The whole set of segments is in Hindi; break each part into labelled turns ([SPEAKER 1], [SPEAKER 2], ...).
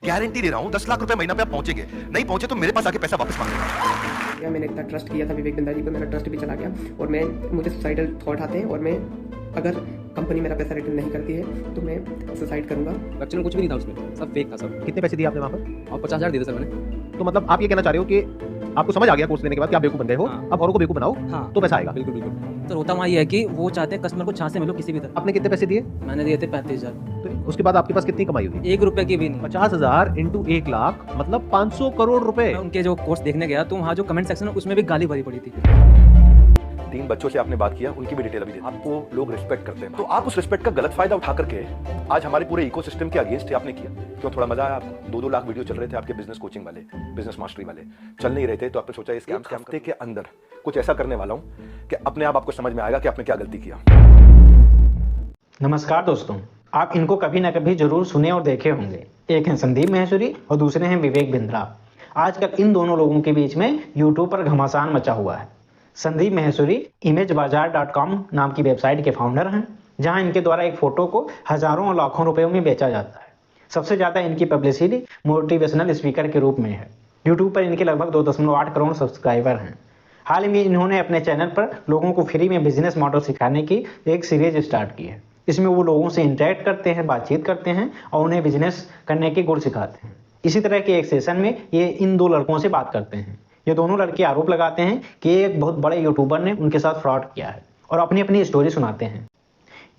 [SPEAKER 1] गारंटी दे रहा हूँ 10 लाख रुपए महीना पे आप पहुंचेंगे, नहीं पहुंचे तो मेरे पास आके पैसा वापस मांगेगा।
[SPEAKER 2] मैंने इतना ट्रस्ट किया था विवेक बिंद्रा जी पर, मेरा ट्रस्ट भी चला गया और मुझे सुसाइडल थॉट आते हैं और मैं अगर कंपनी मेरा पैसा रिटर्न नहीं करती है तो मैं सुसाइड करूंगा।
[SPEAKER 3] एक्चुअली कुछ भी नहीं था उसमें, सब फेक था सब।
[SPEAKER 4] कितने पैसे दिए आपने वहाँ पर?
[SPEAKER 3] और 50,000 दिए थे सर मैंने।
[SPEAKER 4] तो मतलब आप ये कहना चाह रहे हो कि आपको समझ आ गया कोर्स लेने के बाद कि आप बेवकूफ बन गए हो,
[SPEAKER 3] हाँ।
[SPEAKER 4] अब औरों को बेवकूफ बनाओ
[SPEAKER 3] हाँ
[SPEAKER 4] तो पैसा आएगा।
[SPEAKER 3] बिल्कुल बिल्कुल। तो होता वहाँ ये है कि वो चाहते हैं कस्टमर को छां से मिलो किसी भी तरह।
[SPEAKER 4] आपने कितने पैसे दिए?
[SPEAKER 3] मैंने दिए थे 35,000।
[SPEAKER 4] तो उसके बाद आपके पास कितनी कमाई हुई?
[SPEAKER 3] 1 रुपए की भी नहीं।
[SPEAKER 4] 50,000 इंटू 1 लाख मतलब 500 करोड़ रुपए।
[SPEAKER 3] मैं उनके जो कोर्स देखने गया तो वहाँ जो कमेंट सेक्शन है उसमें भी गाली भरी पड़ी थी।
[SPEAKER 1] 3 बच्चों से आपने बात किया, उनकी भी डिटेल अभी दे। आपको लोग रिस्पेक्ट करते हैं, तो आप उस रिस्पेक्ट का गलत फायदा उठा करके आज हमारे पूरे इकोसिस्टम के अगेंस्ट आपने किया। क्यों थोड़ा मजा आया आपको? 2-2 लाख वीडियो चल रहे थे आपके बिजनेस कोचिंग वाले, बिजनेस मास्टरी वाले चल नहीं रहे थे, तो आपने सोचा इस हफ्ते के अंदर कुछ ऐसा करने वाला हूं कि अपने आप आपको समझ में आएगा कि आपने क्या गलती किया।
[SPEAKER 5] नमस्कार दोस्तों, आप इनको कभी ना कभी जरूर सुने और देखे होंगे। एक हैं संदीप माहेश्वरी और दूसरे हैं विवेक बिंद्रा। आजकल इन दोनों लोगों के बीच में यूट्यूब पर घमासान मचा हुआ है। संदीप माहेश्वरी imagebazaar.com नाम की वेबसाइट के फाउंडर हैं, जहां इनके द्वारा एक फोटो को हजारों और लाखों रुपयों में बेचा जाता है। सबसे ज्यादा इनकी पब्लिसिटी मोटिवेशनल स्पीकर के रूप में है। यूट्यूब पर इनके लगभग 2.8 करोड़ सब्सक्राइबर हैं। हाल ही में इन्होंने अपने चैनल पर लोगों को फ्री में बिजनेस मॉडल सिखाने की एक सीरीज स्टार्ट की है। इसमें वो लोगों से इंटरेक्ट करते हैं, बातचीत करते हैं और उन्हें बिजनेस करने के गुर सिखाते हैं। इसी तरह के एक सेशन में ये इन 2 लड़कों से बात करते हैं। ये दोनों लड़के आरोप लगाते हैं कि एक बहुत बड़े यूट्यूबर ने उनके साथ फ्रॉड किया है और अपनी अपनी स्टोरी सुनाते हैं।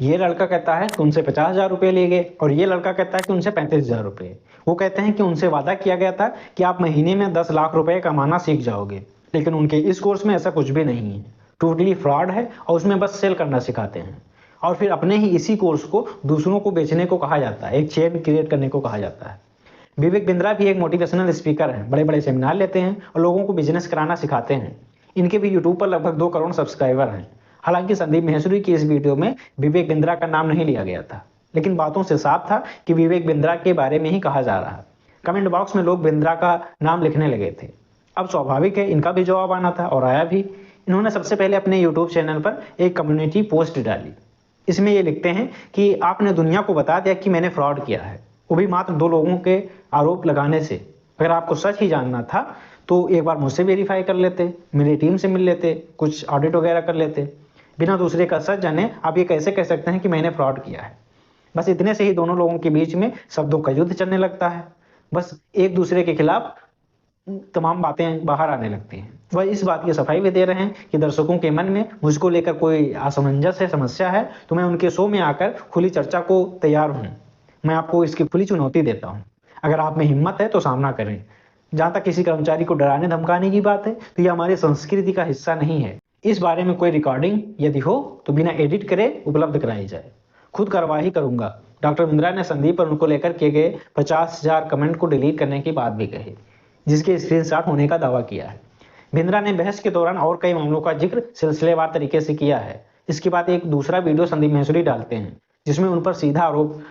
[SPEAKER 5] ये लड़का कहता है कि उनसे 50,000 रुपये लिए गए और ये लड़का कहता है कि उनसे 35,000 रुपये। वो कहते हैं कि उनसे वादा किया गया था कि आप महीने में 10 लाख रुपए कमाना सीख जाओगे, लेकिन उनके इस कोर्स में ऐसा कुछ भी नहीं है। टोटली फ्रॉड है और उसमें बस सेल करना सिखाते हैं और फिर अपने ही इसी कोर्स को दूसरों को बेचने को कहा जाता है, एक चेन क्रिएट करने को कहा जाता है। विवेक बिंद्रा भी एक मोटिवेशनल स्पीकर हैं, बड़े बड़े सेमिनार लेते हैं और लोगों को बिजनेस कराना सिखाते हैं। इनके भी यूट्यूब पर लगभग 2 करोड़ सब्सक्राइबर हैं। हालांकि संदीप माहेश्वरी की इस वीडियो में विवेक बिंद्रा का नाम नहीं लिया गया था, लेकिन बातों से साफ था कि विवेक बिंद्रा के बारे में ही कहा जा रहा है। कमेंट बॉक्स में लोग बिंद्रा का नाम लिखने लगे थे। अब स्वाभाविक है इनका भी जवाब आना था और आया भी। इन्होंने सबसे पहले अपने यूट्यूब चैनल पर एक कम्युनिटी पोस्ट डाली। इसमें ये लिखते हैं कि आपने दुनिया को बता दिया कि मैंने फ्रॉड किया है, वो भी मात्र 2 लोगों के आरोप लगाने से। अगर आपको सच ही जानना था तो एक बार मुझसे वेरीफाई कर लेते, मेरी टीम से मिल लेते, कुछ ऑडिट वगैरह कर लेते। बिना दूसरे का सच जाने आप ये कैसे कह सकते हैं कि मैंने फ्रॉड किया है? बस इतने से ही दोनों लोगों के बीच में शब्दों का युद्ध चलने लगता है। बस एक दूसरे के खिलाफ तमाम बातें बाहर आने लगती हैं। वह इस बात की सफाई भी दे रहे हैं कि दर्शकों के मन में मुझको लेकर कोई असमंजस है, समस्या है, तो मैं उनके शो में आकर खुली चर्चा को तैयार हूँ। मैं आपको इसकी खुली चुनौती देता हूँ। अगर आप में हिम्मत है तो सामना करें। जहाँ तक किसी कर्मचारी को डराने धमकाने की बात है तो ये हमारी संस्कृति का हिस्सा नहीं है। इस बारे में कोई रिकॉर्डिंग यदि हो तो बिना एडिट करे उपलब्ध कराई जाए। खुद कार्रवाई करूंगा। डॉक्टर बिंद्रा ने संदीप पर उनको लेकर किए गए 50,000 कमेंट को डिलीट करने की बात भी कही, जिसके स्क्रीनशॉट होने का दावा किया है। बिंद्रा ने बहस के दौरान और कई मामलों का जिक्र सिलसिलेवार तरीके से किया है। इसके बाद एक दूसरा वीडियो संदीप माहेश्वरी डालते हैं जिसमें उन पर सीधा आरोप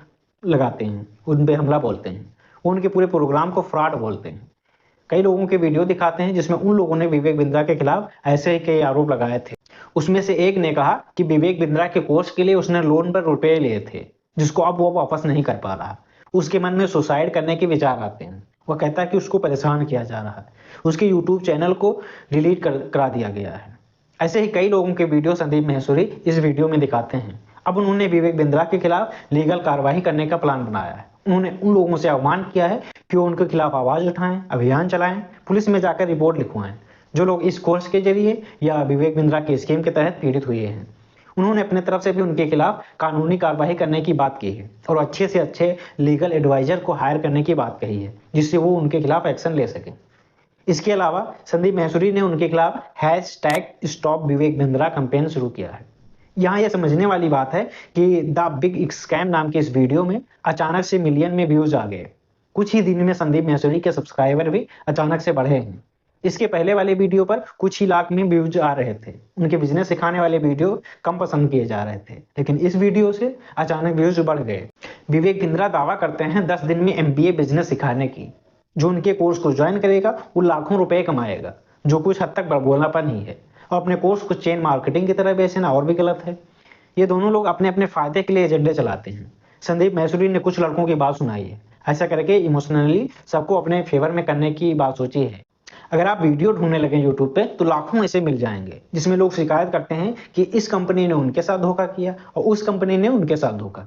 [SPEAKER 5] लगाते हैं, उन पे हमला बोलते हैं। वो उनके पूरे प्रोग्राम को फ्रॉड बोलते हैं। कई लोगों के वीडियो दिखाते हैं जिसमें उन लोगों ने विवेक बिंद्रा के खिलाफ ऐसे ही कई आरोप लगाए थे। उसमें से एक ने कहा कि विवेक बिंद्रा के कोर्स के लिए उसने लोन पर रुपए लिए थे, जिसको अब वो वापस नहीं कर पा रहा। उसके मन में सुसाइड करने के विचार आते हैं। वह कहता है कि उसको परेशान किया जा रहा है। उसके यूट्यूब चैनल को डिलीट करा दिया गया है। ऐसे ही कई लोगों के वीडियो संदीप माहेश्वरी इस वीडियो में दिखाते हैं। अब उन्होंने विवेक बिंद्रा के खिलाफ लीगल कार्रवाई करने का प्लान बनाया है। उन्होंने उन लोगों से आह्वान किया है कि वो उनके खिलाफ आवाज उठाएं, अभियान चलाएं, पुलिस में जाकर रिपोर्ट लिखवाएं, जो लोग इस कोर्स के जरिए या विवेक बिंद्रा के स्कीम के तहत पीड़ित हुए हैं। उन्होंने अपने तरफ से भी उनके खिलाफ कानूनी कार्रवाई करने की बात की है और अच्छे से अच्छे लीगल एडवाइजर को हायर करने की बात कही है, जिससे वो उनके खिलाफ एक्शन ले सकें। इसके अलावा संदीप माहेश्वरी ने उनके खिलाफ #StopVivekBindra कैंपेन शुरू किया है। यहाँ यह समझने वाली बात है कि द बिग स्कैम नाम के इस वीडियो में अचानक से मिलियन में व्यूज आ गए। कुछ ही दिन में संदीप माहेश्वरी के सब्सक्राइबर भी अचानक से बढ़े हैं। इसके पहले वाले वीडियो पर कुछ ही लाख में व्यूज आ रहे थे। उनके बिजनेस सिखाने वाले वीडियो कम पसंद किए जा रहे थे, लेकिन इस वीडियो से अचानक व्यूज बढ़ गए। विवेक बिंद्रा दावा करते हैं 10 दिन में MBA बिजनेस सिखाने की। जो उनके कोर्स को ज्वाइन करेगा वो लाखों रुपए कमाएगा, जो कुछ हद तक बड़बोलापन ही है। और अपने कोर्स को चेन मार्केटिंग की तरह बेचना और भी गलत है। ये दोनों लोग अपने अपने फायदे के लिए एजेंडे चलाते हैं। संदीप माहेश्वरी ने कुछ लड़कों की बात सुनाई है। ऐसा करके इमोशनली सबको अपने फेवर में करने की बात सोची है। अगर आप वीडियो ढूंढने लगे यूट्यूब पे तो लाखों ऐसे मिल जाएंगे जिसमें लोग शिकायत करते हैं कि इस कंपनी ने उनके साथ धोखा किया और उस कंपनी ने उनके साथ धोखा।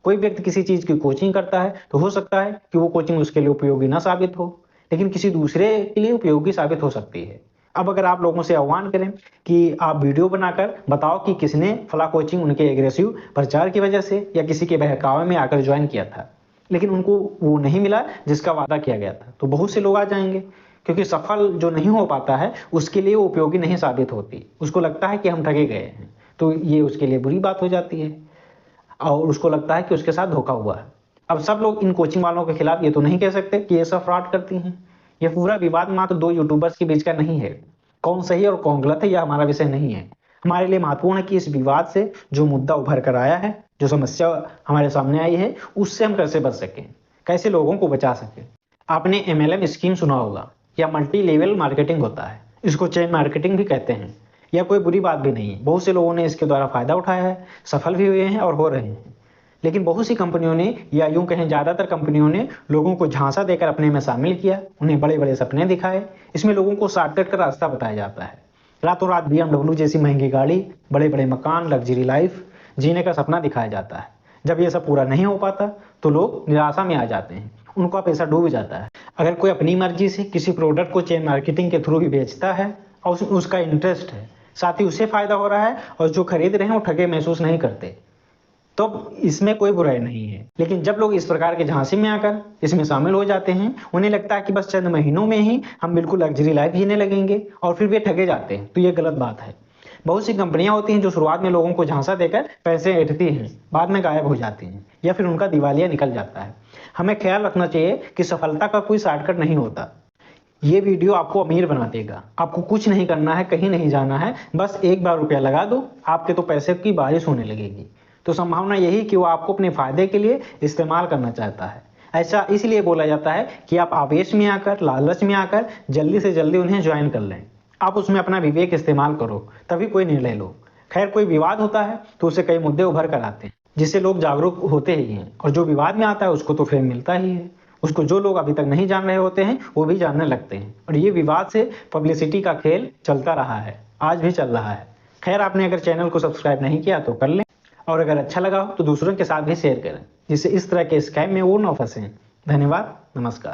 [SPEAKER 5] कोई व्यक्ति किसी चीज की कोचिंग करता है तो हो सकता है कि वो कोचिंग उसके लिए उपयोगी ना साबित हो, लेकिन किसी दूसरे के लिए उपयोगी साबित हो सकती है। अब अगर आप लोगों से आह्वान करें कि आप वीडियो बनाकर बताओ कि किसने फला कोचिंग उनके एग्रेसिव प्रचार की वजह से या किसी के बहकावे में आकर ज्वाइन किया था, लेकिन उनको वो नहीं मिला जिसका वादा किया गया था, तो बहुत से लोग आ जाएंगे, क्योंकि सफल जो नहीं हो पाता है उसके लिए वो उपयोगी नहीं साबित होती। उसको लगता है कि हम ठगे गए हैं, तो ये उसके लिए बुरी बात हो जाती है और उसको लगता है कि उसके साथ धोखा हुआ है। अब सब लोग इन कोचिंग वालों के खिलाफ ये तो नहीं कह सकते कि ये सब फ्रॉड करती हैं। ये पूरा विवाद मात्र दो यूट्यूबर्स के बीच का नहीं है। कौन सही और कौन गलत है यह हमारा विषय नहीं है। हमारे लिए महत्वपूर्ण है कि इस विवाद से जो मुद्दा उभर कर आया है, जो समस्या हमारे सामने आई है, उससे हम कैसे बच सकें, कैसे लोगों को बचा सकें। आपने MLM स्कीम सुना होगा, या मल्टी लेवल मार्केटिंग होता है, इसको चेन मार्केटिंग भी कहते हैं। यह कोई बुरी बात भी नहीं है, बहुत से लोगों ने इसके द्वारा फायदा उठाया है, सफल भी हुए हैं और हो रहे हैं। लेकिन बहुत सी कंपनियों ने, या यूं कहें ज़्यादातर कंपनियों ने, लोगों को झांसा देकर अपने में शामिल किया, उन्हें बड़े बड़े सपने दिखाए। इसमें लोगों को शॉर्टकट का रास्ता बताया जाता है। रातों रात BMW जैसी महंगी गाड़ी, बड़े बड़े मकान, लग्जरी लाइफ जीने का सपना दिखाया जाता है। जब ये सब पूरा नहीं हो पाता तो लोग निराशा में आ जाते हैं, उनका पैसा डूब जाता है। अगर कोई अपनी मर्जी से किसी प्रोडक्ट को चेन मार्केटिंग के थ्रू ही बेचता है और उसका इंटरेस्ट है, साथ ही उससे फायदा हो रहा है और जो खरीद रहे हैं वो ठगे महसूस नहीं करते, तो इसमें कोई बुराई नहीं है। लेकिन जब लोग इस प्रकार के झांसे में आकर इसमें शामिल हो जाते हैं, उन्हें लगता है कि बस चंद महीनों में ही हम बिल्कुल लग्जरी लाइफ जीने लगेंगे और फिर वे ठगे जाते हैं, तो ये गलत बात है। बहुत सी कंपनियां होती हैं जो शुरुआत में लोगों को झांसा देकर पैसे ऐंठती हैं, बाद में गायब हो जाती हैं या फिर उनका दिवालिया निकल जाता है। हमें ख्याल रखना चाहिए कि सफलता का कोई शॉर्टकट नहीं होता। ये वीडियो आपको अमीर बना देगा, आपको कुछ नहीं करना है, कहीं नहीं जाना है, बस एक बार रुपया लगा दो, आपके तो पैसे की बारिश होने लगेगी। तो संभावना यही कि वो आपको अपने फायदे के लिए इस्तेमाल करना चाहता है। ऐसा इसलिए बोला जाता है कि आप आवेश में आकर, लालच में आकर जल्दी से जल्दी उन्हें ज्वाइन कर लें। आप उसमें अपना विवेक इस्तेमाल करो, तभी कोई निर्णय लो। खैर, कोई विवाद होता है तो उसे कई मुद्दे उभर कर आते हैं जिससे लोग जागरूक होते ही हैं, और जो विवाद में आता है उसको तो फेम मिलता ही है। उसको जो लोग अभी तक नहीं जान रहे होते हैं वो भी जानने लगते हैं, और ये विवाद से पब्लिसिटी का खेल चलता रहा है, आज भी चल रहा है। खैर, आपने अगर चैनल को सब्सक्राइब नहीं किया तो कर लें, और अगर अच्छा लगा हो तो दूसरों के साथ भी शेयर करें, जिससे इस तरह के स्कैम में वो न फंसें। धन्यवाद, नमस्कार।